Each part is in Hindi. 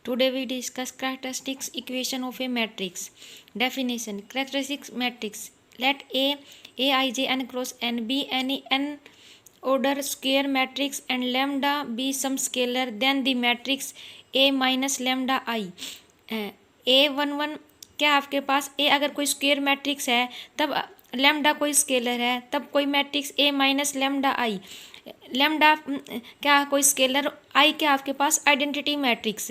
Today we discuss characteristics equation of a matrix. Definition: characteristics matrix. Let Aij n cross n be any n order square matrix and lambda be some scalar, then the matrix A minus lambda I. A11 क्या आपके पास A अगर कोई स्क्वेयर मैट्रिक्स है तब लैम्डा कोई स्केलर है, तब कोई matrix A minus lambda I, lambda क्या कोई स्केलर, आई क्या आपके पास आइडेंटिटी मैट्रिक्स,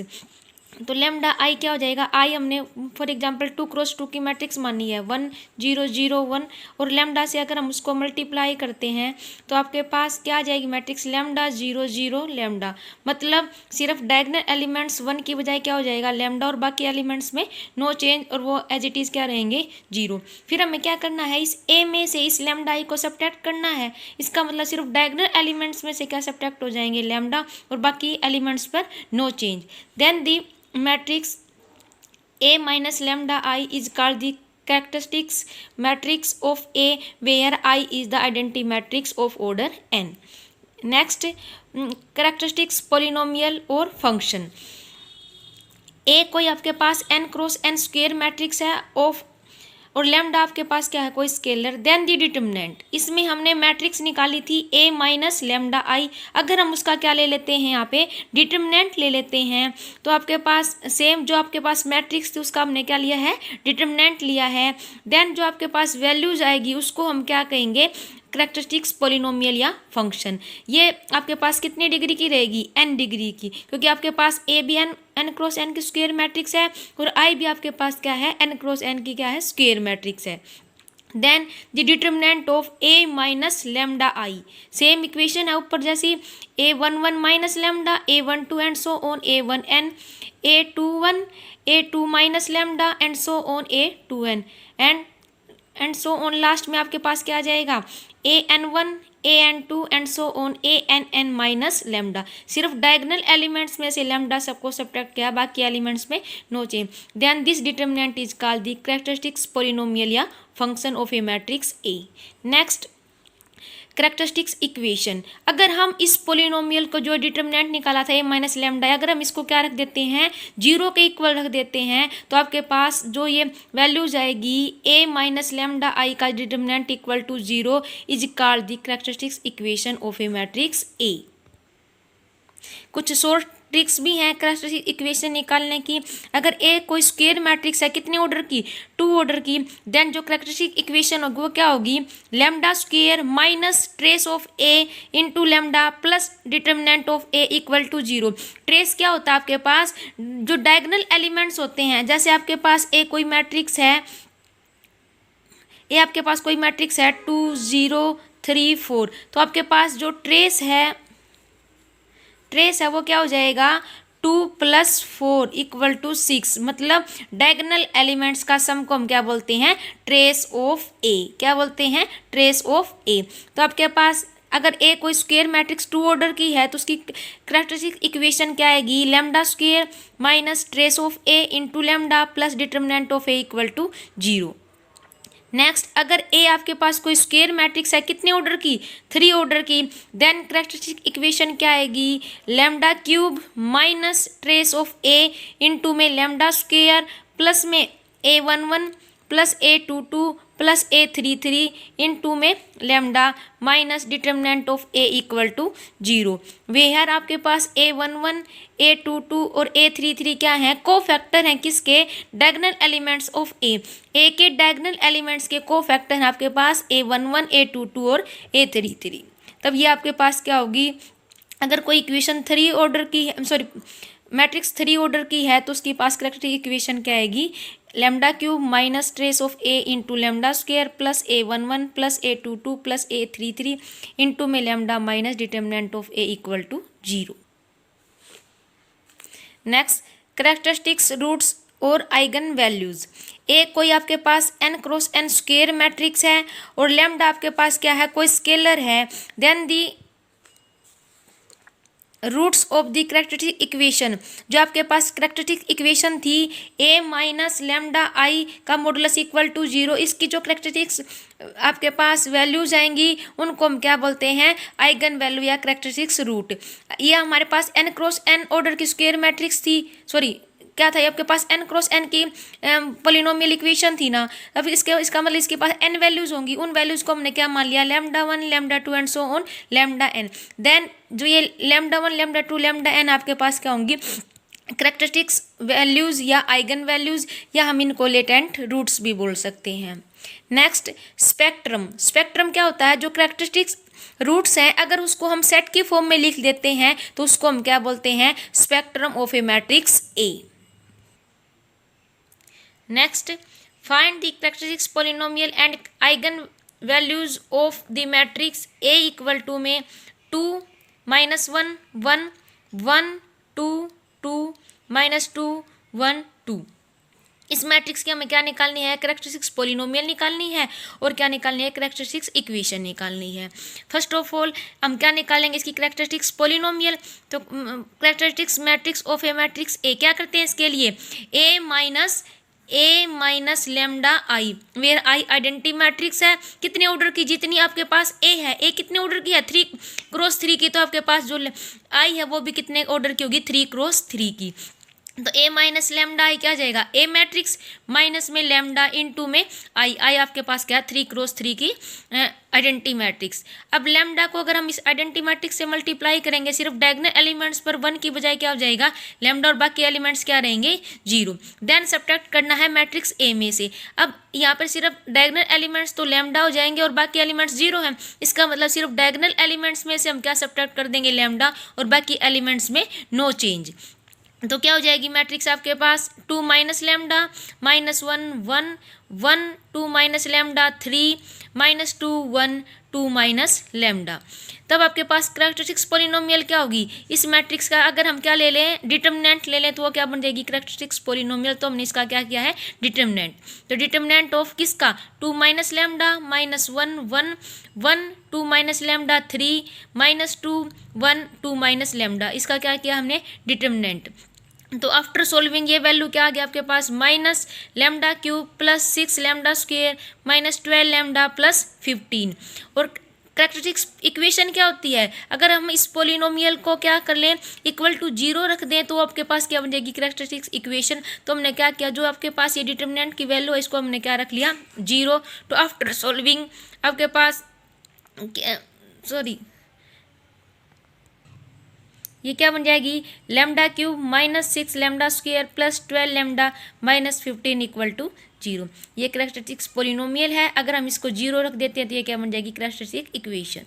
तो लैम्डा आई क्या हो जाएगा, आई हमने फॉर एग्जांपल 2x2 की मैट्रिक्स मानी है 1 0 0 1 और लैम्डा से अगर हम उसको मल्टीप्लाई करते हैं तो आपके पास क्या आ जाएगी मैट्रिक्स लैम्डा 0 0 लैम्डा, मतलब सिर्फ डायगोनल एलिमेंट्स 1 की बजाय क्या हो जाएगा लैम्डा और बाकी एलिमेंट्स में नो चेंज और वो एज इट इज़ क्या रहेंगे 0। फिर हमें क्या करना है, इस ए में से इस लैम्डा आई को सब्ट्रैक्ट करना है, इसका मतलब सिर्फ डायगोनल एलिमेंट्स में से क्या सब्ट्रैक्ट हो जाएंगे लैम्डा और बाकी एलिमेंट्स पर no change. Then the matrix A minus lambda I is called the characteristics matrix of A, where I is the identity matrix of order n. Next, characteristics polynomial और function. A कोई आपके पास n cross n square matrix है ऑफ और लैम्डा आपके पास क्या है कोई स्केलर, देन दी डिटर्मिनेंट, इसमें हमने मैट्रिक्स निकाली थी A माइनस लैम्डा आई, अगर हम उसका क्या ले लेते हैं यहाँ पे डिटर्मिनेंट ले लेते हैं तो आपके पास सेम जो आपके पास मैट्रिक्स थी उसका हमने क्या लिया है डिटर्मिनेंट लिया है, देन जो आपके पास वैल्यूज आएगी उसको हम क्या कहेंगे करैक्टरिस्टिक्स पोलिनोमियल या फंक्शन। ये आपके पास कितनी डिग्री की रहेगी n डिग्री की, क्योंकि आपके पास ए भी n क्रॉस n की स्क्वायर मैट्रिक्स है और आई भी आपके पास क्या है n क्रॉस n की क्या है स्क्वायर मैट्रिक्स है। Then the determinant of A minus lambda I, same equation है ऊपर जैसी A11 minus lambda A12 and so on A1n, A21 A2 minus lambda and so on A2n एंड सो ऑन, लास्ट में आपके पास क्या आ जाएगा an1 an2 and so on ann minus lambda, सिर्फ डायगोनल एलिमेंट्स में से लैम्डा सबको सब्ट्रैक्ट किया, बाकी एलिमेंट्स में no change. Then this determinant is called the characteristics polynomial या function of a matrix A. Next characteristics equation, अगर हम इस पोलिनोमियल को जो डिटर्मिनेंट निकाला था ए माइनस लैम्डा, अगर हम इसको क्या रख देते हैं 0 के इक्वल रख देते हैं तो आपके पास जो ये वैल्यूज आएगी ए माइनस लैम्डा आई का determinant equal to 0 is called the characteristics equation of a matrix A. कुछ शॉर्ट ट्रिक्स भी हैं कैरेक्टरिस्टिक इक्वेशन निकालने की, अगर ए कोई स्क्वायर मैट्रिक्स है कितने ऑर्डर की 2 ऑर्डर की, देन जो कैरेक्टरिस्टिक इक्वेशन होगी वो क्या होगी lambda square minus trace of A into lambda plus determinant of A equal to 0। Trace क्या होता है आपके पास जो डायगोनल एलिमेंट्स होते हैं, जैसे आपके पास ए कोई मैट्रिक्स है, ए आपके पास कोई मैट्रिक्स है 2 0 3 4, तो आपके पास जो ट्रेस है वो क्या हो जाएगा 2 + 4 = 6, मतलब डायगोनल एलिमेंट्स का सम को हम क्या बोलते हैं ट्रेस ऑफ ए, क्या बोलते हैं ट्रेस ऑफ ए। तो आपके पास अगर ए कोई स्क्वायर मैट्रिक्स 2 ऑर्डर की है तो उसकी कैरेक्टरिस्टिक इक्वेशन क्या आएगी lambda square minus trace of A into lambda plus determinant of A equal to 0। Next, अगर ए आपके पास कोई स्क्वायर मैट्रिक्स है कितने ऑर्डर की 3 ऑर्डर की, देन कैरेक्टरिस्टिक इक्वेशन क्या आएगी lambda cube minus trace of A into में लैम्डा स्क्वायर प्लस में A11 plus A22 plus A33 into में lambda minus determinant of A equal to 0। Where आपके पास A11 A22 और A33 क्या हैं कोफैक्टर हैं किसके डायगोनल एलिमेंट्स ऑफ ए के डायगोनल एलिमेंट्स के कोफैक्टर हैं आपके पास A11 A22 और A33। तब ये आपके पास क्या होगी, अगर कोई इक्वेशन 3 ऑर्डर की है, सॉरी मैट्रिक्स 3 ऑर्डर की है तो उसके पास कैरेक्टरिस्टिक इक्वेशन क्या आएगी lambda cube minus trace of A into lambda square plus A11 plus A22 plus A33 into में lambda minus determinant of A equal to 0। Next, characteristics roots और आइगन वैल्यूज, ए कोई आपके पास n cross n square matrix है और लैम्डा आपके पास क्या है कोई स्केलर है, then the roots of the characteristic equation, जो आपके पास कैरेक्टरिस्टिक इक्वेशन थी a माइनस लेमडा आई का मॉडुलस इक्वल टू 0, इसकी जो कैरेक्टरिस्टिक्स आपके पास वैल्यूज आएंगी उनको हम क्या बोलते हैं, आइगन वैल्यू या कैरेक्टरिस्टिक्स रूट। ये हमारे पास n क्रॉस n ऑर्डर की स्क्वायर मैट्रिक्स थी, सॉरी क्या था, आपके पास n क्रॉस n की पोलिनोमियल इक्वेशन थी ना। अब इसका मतलब इसके पास n वैल्यूज होंगी, उन वैल्यूज को हमने क्या मान लिया, lambda 1 lambda 2 and so on lambda n। Then जो ये लैम्डा 1 लैम्डा 2 लैम्डा n आपके पास क्या होंगी, कैरेक्टरिस्टिक्स वैल्यूज या आइगन वैल्यूज, या हम इनको लेटेंट रूट्स भी बोल सकते हैं। Next spectrum. स्पेक्ट्रम क्या होता है, जो कैरेक्टरिस्टिक्स रूट्स हैं अगर उसको हम सेट की फॉर्म में लिख देते हैं तो उसको हम क्या बोलते हैं, spectrum of a matrix A. Next find the characteristics polynomial and eigen values of the matrix A equal to में 2 -1 1 1 2 2 -2 1 2। इस मैट्रिक्स की हमें क्या निकालनी है, कैरेक्टरिस्टिक्स पोलिनोमियल निकालनी है और क्या निकालनी है, कैरेक्टरिस्टिक्स इक्वेशन निकालनी है। फर्स्ट ऑफ ऑल हम क्या निकालेंगे, इसकी कैरेक्टरिस्टिक्स पोलिनोमियल। तो characteristics matrix of a matrix A क्या करते हैं इसके लिए, A minus lambda I, where I identity matrix है, कितने ऑर्डर की, जितनी आपके पास ए है, ए कितने ऑर्डर की है, 3 क्रॉस 3 की, तो आपके पास जो आई है वो भी कितने ऑर्डर की होगी, 3 क्रॉस 3 की। तो ए माइनस लेमडा आई क्या आ जाएगा, ए मैट्रिक्स माइनस में लेमडा इनटू में आई, आई आपके पास क्या 3 क्रॉस 3 की आइडेंटिटी मैट्रिक्स। अब लेमडा को अगर हम इस आइडेंटिटी मैट्रिक्स से मल्टीप्लाई करेंगे सिर्फ डायगोनल एलिमेंट्स पर 1 की बजाय क्या हो जाएगा, लेमडा, और बाकी एलिमेंट्स क्या रहेंगे 0। देन सब्ट्रैक्ट करना है मैट्रिक्स ए में से। अब यहाँ पर सिर्फ डायगोनल एलिमेंट्स तो लेमडा हो जाएंगे और बाकी एलिमेंट्स 0 हैं, इसका मतलब सिर्फ डायगोनल एलिमेंट्स में से हम क्या सब्ट्रैक्ट कर देंगे, लेमडा, और बाकी एलिमेंट्स में नो चेंज। तो क्या हो जाएगी मैट्रिक्स आपके पास 2 minus lambda -1 1 1 2 minus lambda 3 -2 1 2 minus lambda. तब आपके पास कैरेक्टरिस्टिक्स पोलिनोमियल क्या होगी, इस मैट्रिक्स का अगर हम क्या ले लें, डिटर्मिनेंट ले लें, तो वो क्या बन जाएगी, कैरेक्टरिस्टिक्स पोलिनोमियल। तो हमने इसका क्या किया है, डिटर्मिनेंट। तो डिटर्मिनेंट ऑफ किसका, 2 minus lambda -1 1 1 2 minus lambda 3 -2 1 2 minus lambda, इसका क्या किया हमने, डिटर्मिनेंट। तो आफ्टर सोल्विंग ये वैल्यू क्या आ गया आपके पास, minus lambda cube plus 6 lambda square -12 lambda plus 15। और कैरेक्टरिस्टिक्स इक्वेशन क्या होती है, अगर हम इस पोलिनोमियल को क्या कर लें, इक्वल टू 0 रख दें तो आपके पास क्या बन जाएगी, कैरेक्टरिस्टिक्स इक्वेशन। तो हमने क्या किया, जो आपके पास ये डिटर्मिनेंट की वैल्यू है इसको हमने क्या रख लिया, 0। तो आफ्टर सोल्विंग आपके पास ये क्या बन जाएगी, lambda cube -6 lambda square plus 12 lambda -15 equal to 0। ये कैरेक्टरिस्टिक्स पोलिनोमियल है, अगर हम इसको 0 रख देते हैं तो ये क्या बन जाएगी, characteristic equation.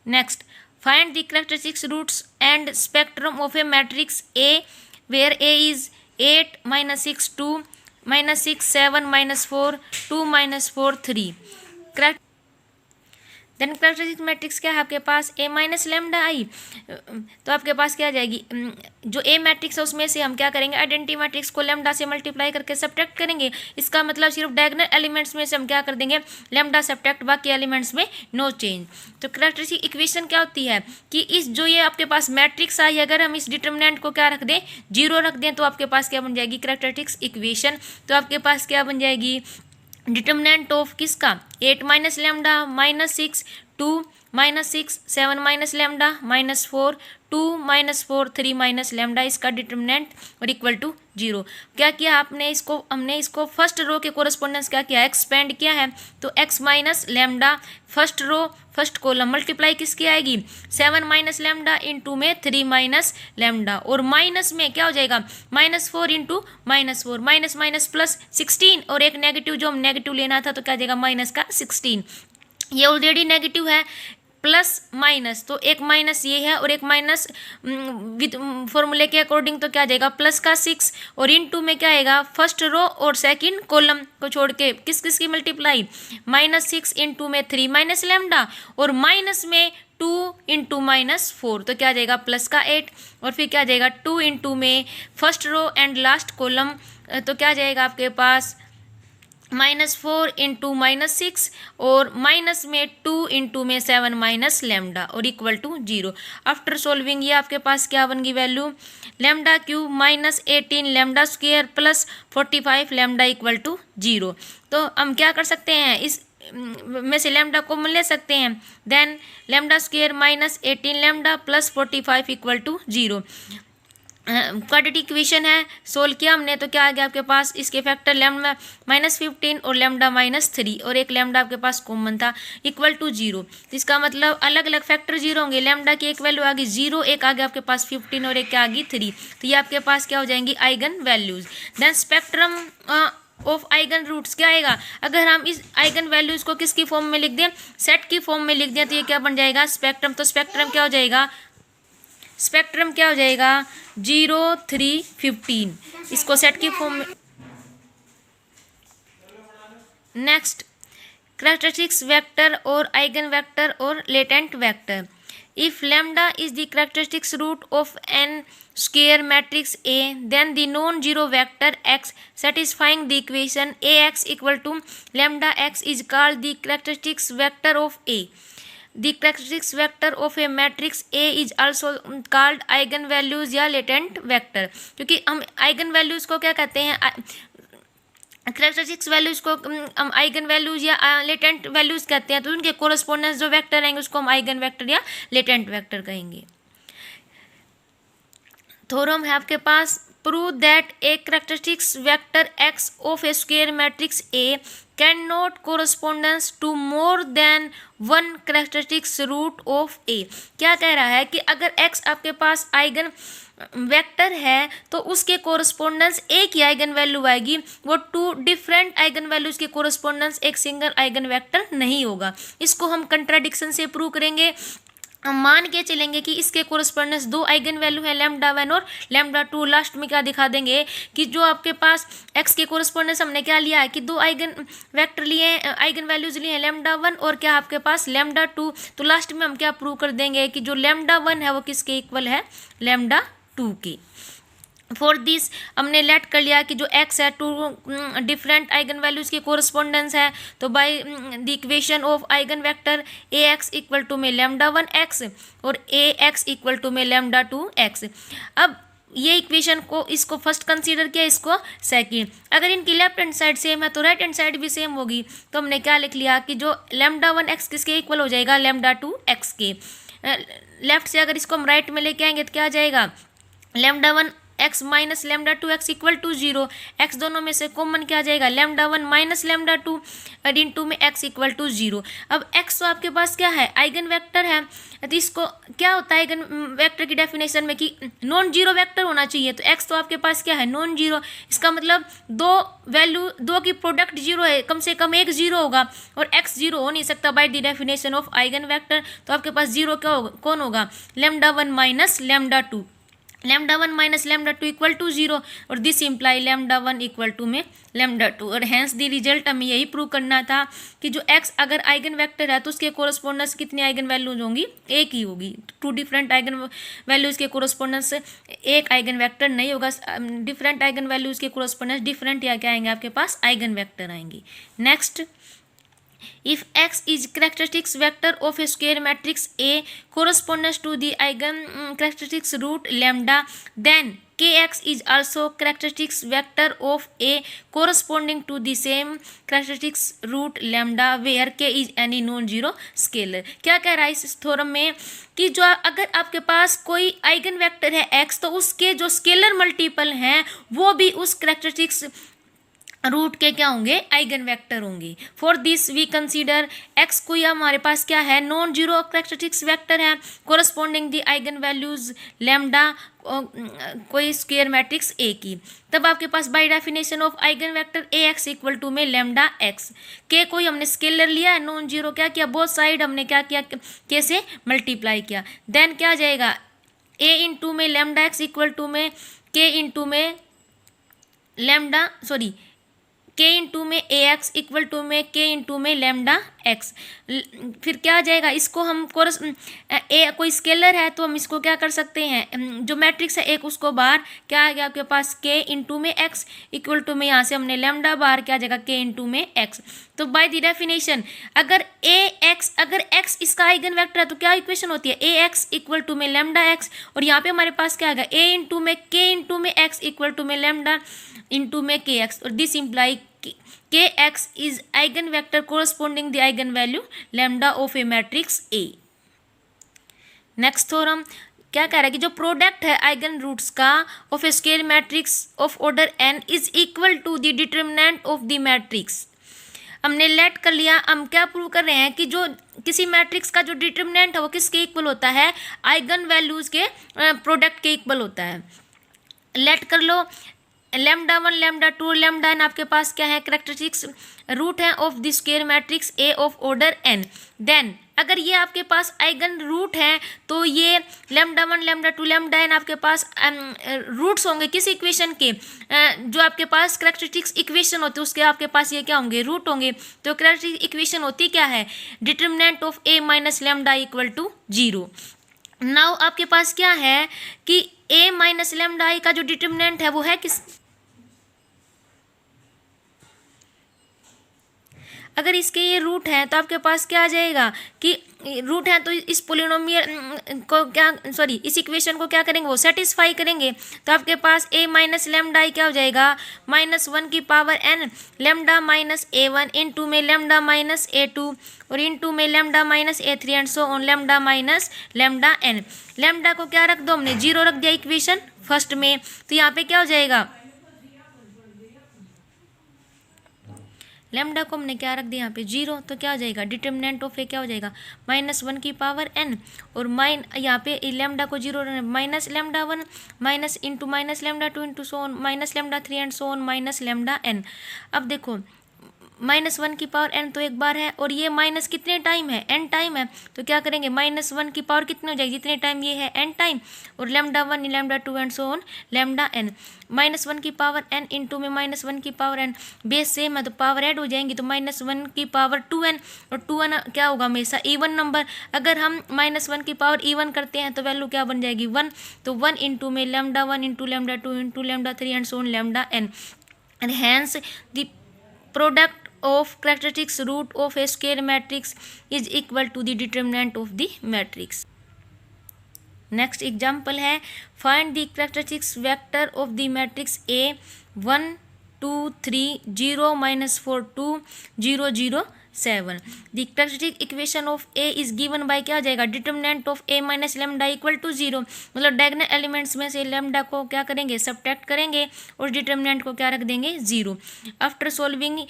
Next find the characteristics roots and spectrum of a matrix A where A is 8 -6 2 -6 7 -4 2 -4 3। Then characteristic matrix क्या है आपके पास, ए माइनस लेमडा आई। तो आपके पास क्या आ जाएगी, जो ए मैट्रिक्स है उसमें से हम क्या करेंगे, आइडेंटिटी मैट्रिक्स को लेमडा से मल्टीप्लाई करके सब्ट्रैक्ट करेंगे। इसका मतलब सिर्फ डायगोनल एलिमेंट्स में से हम क्या कर देंगे, लेमडा सब्ट्रैक्ट, बाकी एलिमेंट्स में नो चेंज। तो कैरेक्टरिस्टिक इक्वेशन क्या होती है कि इस जो ये आपके पास मैट्रिक्स आई, अगर हम इस डिटर्मिनेंट को क्या रख दें, 0 रख दें, तो आपके पास क्या बन जाएगी, कैरेक्टरिस्टिक्स इक्वेशन। तो आपके पास क्या बन जाएगी, डिटर्मिनेंट ऑफ किसका, 8 minus lambda -6 2 -6 7 minus lambda -4 2 -4 3 minus lambda, इसका डिटर्मिनेंट और इक्वल टू 0। क्या किया आपने, हमने इसको फर्स्ट रो के कोरस्पोंडेंस क्या किया, एक्सपेंड किया है। तो x minus lambda first row first column multiply किसकी आएगी, 7 माइनस लेमडा इंटू में 3 माइनस लेमडा, और माइनस में क्या हो जाएगा, -4 इंटू -4 माइनस माइनस प्लस 16, और एक नेगेटिव जो हम नेगेटिव लेना था तो क्या जाएगा, माइनस का 16। ये ऑलरेडी नेगेटिव है, प्लस माइनस, तो एक माइनस ये है और एक माइनस विद फॉर्मूले के अकॉर्डिंग तो क्या आ जाएगा, प्लस का 6, और इनटू में क्या आएगा, फर्स्ट रो और सेकंड कॉलम को छोड़ के किस किस की मल्टीप्लाई, -6 इंटू में 3 माइनस लेमडा, और माइनस में 2 इंटू -4, तो क्या आ जाएगा, प्लस का 8, और फिर क्या आ जाएगा 2 इंटू में first row and last column, तो क्या आ जाएगा आपके पास -4 इंटू -6 और माइनस में 2 इंटू में 7 माइनस लेमडा और इक्वल टू 0। आफ्टर सोल्विंग ये आपके पास क्या बन गई value, lambda cube -18 lambda square plus 45 lambda equal to 0। तो हम क्या कर सकते हैं, इस में से लेमडा कॉमन ले सकते हैं। Then lambda square -18 lambda plus 45 equal to 0। Quadratic equation है, सोल्व किया हमने तो क्या आ गया आपके पास, इसके फैक्टर लेमडा -15 और लेमडा -3 और एक लेमडा आपके पास कॉमन था इक्वल टू 0। तो इसका मतलब अलग अलग फैक्टर 0 होंगे। लेमडा की एक वैल्यू आ गई 0, एक आ गया आपके पास 15 और एक क्या आ गई 3। तो ये आपके पास क्या हो जाएंगी, eigen values. Then spectrum of eigen roots क्या आएगा, अगर हम इस आइगन वैल्यूज को किसकी फॉर्म में लिख दें, सेट की फॉर्म में लिख दें, तो ये क्या बन जाएगा, स्पेक्ट्रम। तो स्पेक्ट्रम क्या हो जाएगा, स्पेक्ट्रम क्या हो जाएगा 0 3 15, इसको सेट की फॉर्म में। नेक्स्ट characteristics वेक्टर और आइगन वेक्टर और latent vector. If lambda is the characteristics root of n square matrix A, then the non-zero vector x satisfying the equation ax equal to lambda x is called the characteristics vector of A. The characteristics vector of a matrix A is also called eigenvalues या latent vector, क्योंकि हम eigenvalues को क्या कहते हैं, कैरेक्टरिस्टिक्स वैल्यूज को हम आइगन वैल्यूज या लेटेंट वैल्यूज कहते हैं। तो उनके कोरस्पोंडेंस जो वेक्टर रहेंगे उसको हम आइगन वेक्टर या लेटेंट वेक्टर कहेंगे। थ्योरम है आपके पास, prove that a characteristics vector X of a square matrix A can not correspondence to more than one characteristics root of A. क्या कह रहा है कि अगर एक्स आपके पास आइगन वेक्टर है तो उसके कोरस्पोंडेंस एक ही आइगन वैल्यू आएगी, वो टू डिफरेंट आइगन वैल्यूज के कोरस्पोंडेंस एक सिंगल आइगन वेक्टर नहीं होगा। इसको हम कंट्राडिक्शन से प्रूव करेंगे। हम मान के चलेंगे कि इसके कोरस्पोंडेंस दो आइगन वैल्यू है लेमडा 1 और लेमडा 2। लास्ट में क्या दिखा देंगे कि जो आपके पास एक्स के कोरस्पोंडेंस हमने क्या लिया है कि दो आइगन वेक्टर लिए, आइगन वैल्यूज लिए हैं लेमडा 1 और क्या आपके पास लेमडा 2। तो लास्ट में हम क्या प्रूव कर देंगे कि जो लेमडा 1 है वो किसके इक्वल है, लेमडा 2 के। फॉर दिस हमने लेट कर लिया कि जो x है टू डिफरेंट आइगन वैल्यूज के कोरस्पोंडेंस है। तो by the equation of eigen vector ax equal to में लेमडा 1 x और ax इक्वल टू में लेमडा 2 x। अब ये इक्वेशन को इसको फर्स्ट कंसीडर किया, इसको सेकंड। अगर इनकी लेफ्ट हैंड साइड सेम है तो राइट हैंड साइड भी सेम होगी। तो हमने क्या लिख लिया कि जो लेमडा 1 x किसके इक्वल हो जाएगा, लेमडा 2 x के। लेफ्ट से अगर इसको हम राइट में लेके आएंगे तो क्या आ जाएगा, lambda 1 x minus lambda 2 x equal to 0। x दोनों में से कॉमन क्या आ जाएगा, लेमडा 1 माइनस लेमडा 2 और इन टू में x इक्वल टू 0। अब x तो आपके पास क्या है, आइगन वेक्टर है। तो इसको क्या होता है आइगन वेक्टर की डेफिनेशन में कि नॉन जीरो वेक्टर होना चाहिए। तो x तो आपके पास क्या है, नॉन जीरो। इसका मतलब दो वैल्यू, दो की प्रोडक्ट जीरो है, कम से कम एक जीरो होगा और x जीरो हो नहीं सकता by the definition of eigen vector. तो आपके पास जीरो क्या होगा, कौन होगा, lambda 1 minus lambda 2। Lambda 1 minus lambda 2 equal to 0 और this imply lambda 1 equal to में लेमडा 2। और हैंस द रिजल्ट हमें यही प्रूव करना था कि जो x अगर आइगन वेक्टर है तो उसके कोरस्पोंडेंस कितनी आइगन वैल्यूज होंगी, एक ही होगी। टू डिफरेंट आइगन वैल्यूज के कोरस्पोंडेंस एक आइगन वेक्टर नहीं होगा। डिफरेंट आइगन वैल्यूज के कोरस्पोंडेंस डिफरेंट या क्या आएंगे, आपके पास आइगन वेक्टर आएंगे। Next, if x is characteristics vector of a square matrix A corresponds to the eigen characteristics root lambda, then kx is also characteristics vector of A corresponding to the same characteristics root lambda where k is any non-zero scalar। क्या कह रहा है इस थ्योरम में कि जो अगर आपके पास कोई आइगन वेक्टर है x तो उसके जो स्केलर मल्टीपल हैं वो भी उस कैरेक्टरिस्टिक्स रूट के क्या होंगे, आइगन वेक्टर होंगे। For this we consider X कोई हमारे पास क्या है, नॉन जीरो कैरेक्टरिस्टिक्स वेक्टर है corresponding the eigen values lambda कोई स्क्वायर मैट्रिक्स ए की। तब आपके पास by definition of eigen vector A X equal to में लेमडा एक्स। के कोई हमने स्केलर लिया है, नॉन जीरो क्या किया, बोथ साइड हमने क्या किया, के से मल्टीप्लाई किया। देन क्या आ जाएगा, ए इंटू में लेमडा एक्स इक्वल टू में के इंटू में लेमडा, सॉरी के इंटू में ए एक्स इक्वल टू में के इंटू में लेमडा एक्स। फिर क्या आ जाएगा, इसको हम ए कोई स्केलर है तो हम इसको क्या कर सकते हैं, जो मैट्रिक्स है एक उसको बाहर क्या आ गया आपके पास के इंटू में एक्स इक्वल टू में यहाँ से हमने लेमडा बाहर क्या आ जाएगा के इंटू में एक्स। तो बाय द डेफिनेशन अगर अगर एक्स इसका आइगन वेक्टर है तो क्या इक्वेशन होती है, ए एक्स इक्वल टू में लेमडा एक्स, और यहाँ पे हमारे पास क्या आ गया ए इंटू में के इंटू में एक्स इक्वल टू में लेमडा इंटू में के एक्स, और this imply k x is eigen vector corresponding the eigen value lambda of a matrix A. Next theorem क्या कह रहा है कि जो प्रोडक्ट है आइगन रूट्स का of a scalar matrix of order n is equal to the determinant of the matrix. हमने लेट कर लिया, हम क्या प्रूव कर रहे हैं कि जो किसी मैट्रिक्स का जो डिटरमिनेंट है वो किसके इक्वल होता है, आइगन वैल्यूज के प्रोडक्ट के इक्वल होता है। लेट कर लो lambda one lambda two lambda n आपके पास क्या है, कैरेक्टरिस्टिक्स रूट है of the square matrix A of order n. Then अगर ये आपके पास आइगन रूट है तो ये lambda one lambda two lambda n आपके पास रूट्स होंगे किस इक्वेशन के, जो आपके पास कैरेक्टरिस्टिक्स इक्वेशन होती है उसके आपके पास ये क्या होंगे, रूट होंगे। तो कैरेक्टरिस्टिक इक्वेशन होती क्या है, determinant of A minus lambda equal to 0। Now आपके पास क्या है कि ए माइनस लेमडा आई का जो डिटरमिनेंट है वो है किस, अगर इसके ये रूट है तो आपके पास क्या आ जाएगा कि रूट है तो इस पोलिनोमियल को क्या इस इक्वेशन को क्या करेंगे, वो सेटिस्फाई करेंगे। तो आपके पास ए माइनस लेमडा आई क्या हो जाएगा, -1 की power n lambda minus A1 into में लेमडा माइनस A2 और इंटू में lambda minus A3 and so on lambda minus lambda n. Lambda को क्या रख दो हमने 0 रख दिया इक्वेशन फर्स्ट में, तो यहाँ पे क्या हो जाएगा, लेमडा को हमने क्या रख दिया यहाँ पे 0, तो क्या हो जाएगा डिटरमिनेंट ऑफ ए क्या हो जाएगा -1 की पावर n और यहाँ पे लेमडा को 0 minus lambda 1 minus into minus lambda 2 into so on minus lambda 3 and so on minus lambda n। अब देखो -1 की पावर n तो एक बार है और ये माइनस कितने टाइम है, n टाइम है, तो क्या करेंगे -1 की पावर कितनी हो जाएगी, जितने टाइम ये है n टाइम, और lambda 1 lambda 2 and so on lambda n। -1 की पावर n इंटू में -1 की पावर n बेस सेम है तो पावर ऐड हो जाएंगी, तो -1 की पावर 2n और 2n क्या होगा हमेशा इवन नंबर। अगर हम -1 की पावर इवन करते हैं तो वैल्यू क्या बन जाएगी 1, तो 1 इंटू में lambda 1 into lambda 2 into lambda 3 and so on lambda n, and hence the product of characteristics root of a square matrix is equal to the determinant of the matrix. Next example है find the characteristics vector of the matrix A 1 2 3 0 -4 2 0 0 7। The characteristic equation of A is given by क्या हो जाएगा, determinant of A minus lambda equal to 0, मतलब डायगोनल एलिमेंट्स में से लेमडा को क्या करेंगे सब्ट्रैक्ट करेंगे और डिटरमिनेंट को क्या रख देंगे 0। आफ्टर सॉल्विंग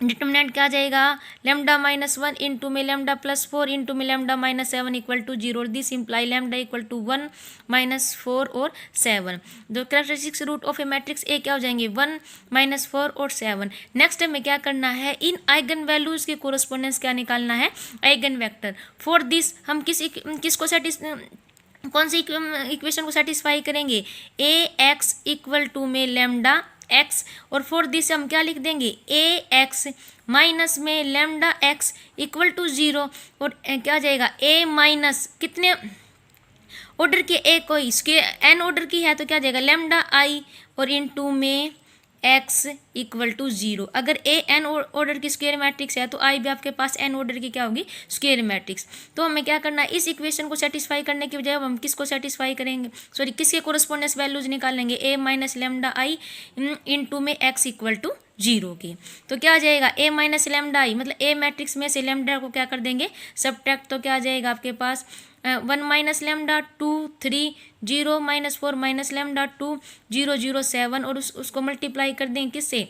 डिटरमिनेंट क्या आ जाएगा लेमडा -1 इंटू में लेमडा +4 इंटू में lambda -7 equal to 0, this imply lambda equal to 1 -4 और 7। जो characteristics root of a matrix A क्या हो जाएंगे 1 -4 और 7। नेक्स्ट हमें क्या करना है, इन आइगन वैल्यूज के कोरस्पोंडेंस क्या निकालना है, आइगन वेक्टर। फॉर दिस हम कौन सी इक्वेशन को सेटिस्फाई करेंगे, ए एक्स इक्वल टू में लेमडा एक्स, और फॉर दिस हम क्या लिख देंगे ए एक्स माइनस में लेमडा एक्स इक्वल टू 0, और क्या जाएगा ए माइनस कितने ऑर्डर की ए कोई एन ऑर्डर की है तो क्या जाएगा लेमडा आई और इनटू में एक्स इक्वल टू 0। अगर ए एन ऑर्डर की स्क्वायर मैट्रिक्स है तो आई भी आपके पास एन ऑर्डर की क्या होगी स्क्वायर मैट्रिक्स। तो हमें क्या करना है, इस इक्वेशन को सेटिस्फाई करने की बजाय हम किसको सेटिस्फाई करेंगे, किसके कोरस्पोंडेंस वैल्यूज निकालेंगे ए माइनस लेमडा आई इंटू में एक्स इक्वल टू 0 की। तो क्या आ जाएगा ए माइनस लेमडा आई, मतलब ए मैट्रिक्स में से लेमडा को क्या कर देंगे सबट्रैक्ट, तो क्या आ जाएगा आपके पास 1 माइनस लेमडा 2 3 0 -4 माइनस लेमडा 2 0 0 7, और उसको मल्टीप्लाई कर देंगे किससे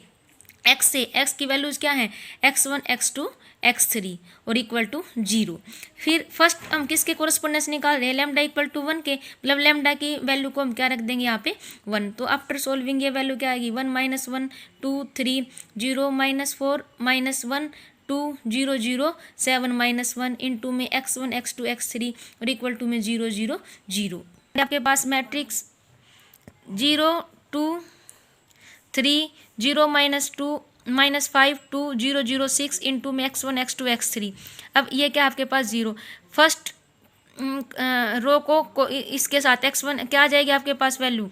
x से, x की वैल्यूज क्या है x1 x2 x3 और इक्वल टू 0। फिर फर्स्ट हम किसके कोरस्पोंडेंस निकाल रहे हैं लेमडा इक्वल टू 1 के, मतलब लेमडा की वैल्यू को हम क्या रख देंगे यहाँ पे 1। तो आफ्टर सोल्विंग ये वैल्यू क्या आएगी 1 -1 2 3 0 -4 -1 2 0 0 7 -1 इंटू में x1 x2 x3 और इक्वल टू में 0 0 0। आपके पास मैट्रिक्स 0 2 3 0 -2 -5 2 0 0 6 इंटू में x1 x2 x3। अब ये क्या आपके पास 0, फर्स्ट रो को इसके साथ x1 क्या आ जाएगी आपके पास वैल्यू,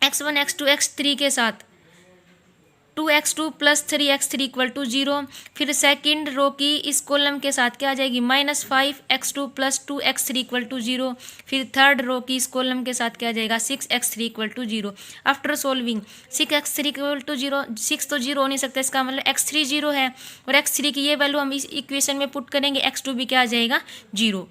x1 x2 x3 के साथ 2x2 plus 3x3 equal to 0। फिर सेकंड रो की इस कॉलम के साथ क्या आ जाएगी, -5x2 plus 2x3 equal to 0। फिर थर्ड रो की इस कॉलम के साथ क्या आ जाएगा, 6x3 equal to 0। After solving 6x3 equal to 0, 6 तो 0 हो नहीं सकता, इसका मतलब x3 0 है, और x3 की ये वैल्यू हम इस इक्वेशन में पुट करेंगे, x2 भी क्या आ जाएगा 0।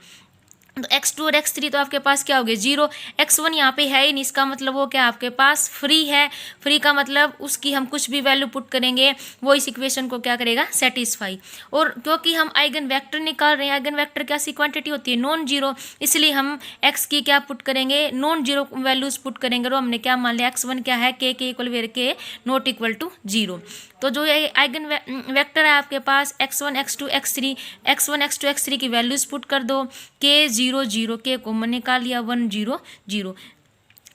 तो x2 और x3 तो आपके पास क्या हो गए 0, x1 यहाँ पे है ही नहीं, इसका मतलब वो क्या आपके पास फ्री है। फ्री का मतलब उसकी हम कुछ भी वैल्यू पुट करेंगे वो इस इक्वेशन को क्या करेगा, सेटिस्फाई। और क्योंकि हम आइगन वेक्टर निकाल रहे हैं, आइगन वेक्टर कैसी क्वांटिटी होती है, नॉन जीरो, इसलिए हम x की क्या पुट करेंगे, नॉन जीरो वैल्यूज पुट करेंगे। और हमने क्या मान लिया, x1 क्या है k equal where k not equal to 0। तो जो ये आइगन वेक्टर है आपके पास x1 x2 x3 की वैल्यूज पुट कर दो, k 0 0 k कॉमन निकाल लिया, 1 0 0।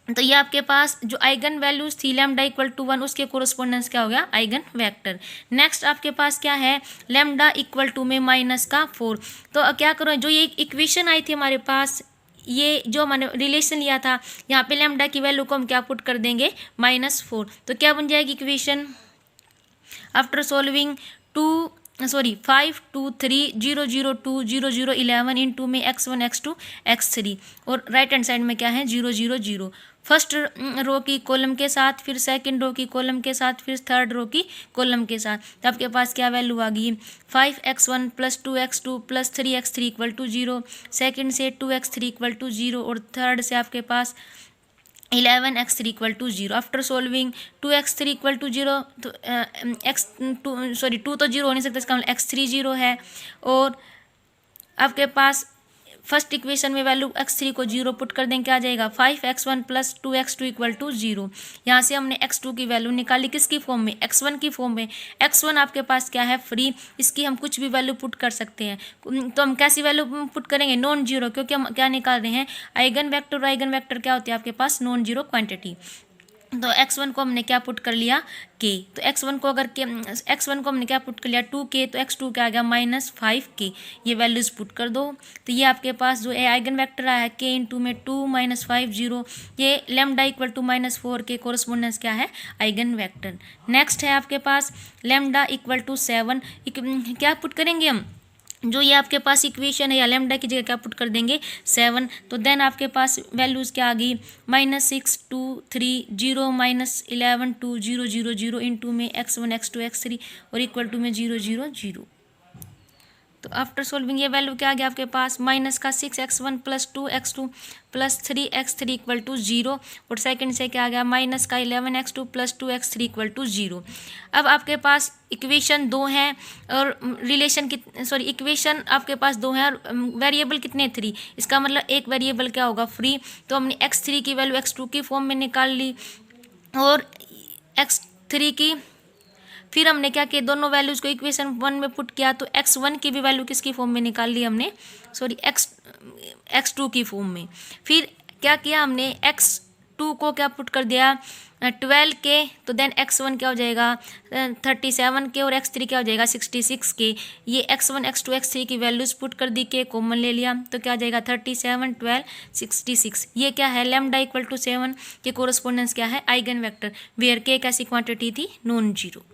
तो ये आपके पास जो आइगन वैल्यूज थी लैम्डा इक्वल टू 1, उसके कोरस्पोंडेंस क्या हो गया, आइगन वेक्टर। नेक्स्ट आपके पास क्या है, लैम्डा इक्वल टू में -4। तो क्या करो, जो ये इक्वेशन आई थी हमारे पास, ये जो हमने रिलेशन लिया था, यहाँ पे लैम्डा की वैल्यू को हम क्या पुट कर देंगे, -4। तो क्या बन जाएगी इक्वेशन, आफ्टर सॉल्विंग 5 2 3 0 0 2 0 0 11 इंटू में x1 x2 x3, और राइट हैंड साइड में क्या है 0 0 0। फर्स्ट रो की कॉलम के साथ, फिर सेकंड रो की कॉलम के साथ, फिर थर्ड रो की कॉलम के साथ। तो आपके पास क्या वैल्यू आ गई, 5x1 plus 2x2 plus 3x3 equal to 0। Second से 2x3 इक्वल टू 0, और थर्ड से आपके पास 11x3 equal to 0। After solving 2x3 equal to 0, तो टू तो 0 हो नहीं सकता, इसका मतलब x3 0 है। और आपके पास फर्स्ट इक्वेशन में वैल्यू x3 को 0 पुट कर दें, क्या आ जाएगा 5x1 plus 2x2 equal to 0। यहाँ से हमने x2 की वैल्यू निकाली, किसकी फॉर्म में, x1 की फॉर्म में। x1 आपके पास क्या है, फ्री, इसकी हम कुछ भी वैल्यू पुट कर सकते हैं। तो हम कैसी वैल्यू पुट करेंगे, नॉन जीरो, क्योंकि हम क्या निकाल रहे हैं, आइगन वेक्टर। आइगन वेक्टर क्या होती है आपके पास, नॉन जीरो क्वांटिटी। तो x1 को हमने क्या पुट कर लिया, k। तो x1 को अगर x1 को हमने क्या पुट कर लिया 2k, तो x2 क्या आ गया -5k। ये वैल्यूज पुट कर दो। तो ये आपके पास जो आइगन वेक्टर आया है k इंटू में 2 -5 0, ये लैम्डा इक्वल टू -4 के कोरस्पोंडेंस क्या है, आइगन वेक्टर। नेक्स्ट है आपके पास लैम्डा इक्वल टू 7, क्या पुट करेंगे हम, जो ये आपके पास इक्वेशन है, या लैम्डा की जगह क्या पुट कर देंगे 7। तो देन आपके पास वैल्यूज़ क्या आ गई, -6 2 3 0 -11 2 0 0 0 इंटू में x1 x2 x3 और इक्वल टू में 0 0 0। तो आफ्टर सोल्विंग ये वैल्यू क्या आ गया आपके पास, माइनस का 6x1 plus 2x2 plus 3x3 equal to 0, और सेकंड से क्या आ गया माइनस का 11x2 plus 2x3 equal to 0। अब आपके पास इक्वेशन 2 हैं और रिलेशन इक्वेशन आपके पास 2 हैं और वेरिएबल कितने 3, इसका मतलब एक वेरिएबल क्या होगा फ्री। तो हमने x3 की वैल्यू x2 की फॉर्म में निकाल ली और x3 की, फिर हमने क्या किया दोनों वैल्यूज़ को इक्वेशन 1 में पुट किया, तो x1 की भी वैल्यू किसकी फॉर्म में निकाल ली हमने, x2 की फॉर्म में। फिर क्या किया हमने x2 को क्या पुट कर दिया 12 के, तो देन x1 क्या हो जाएगा 37 के और x3 क्या हो जाएगा 66 के। ये x1 x2 x3 की वैल्यूज़ पुट कर दी के कॉमन ले लिया, तो क्या हो जाएगा 37 12 66। ये क्या है लैम्डा इक्वल टू 7 के कोरस्पोंडेंस क्या है आइगन वेक्टर, वेयर के कैसी क्वांटिटी थी नॉन जीरो।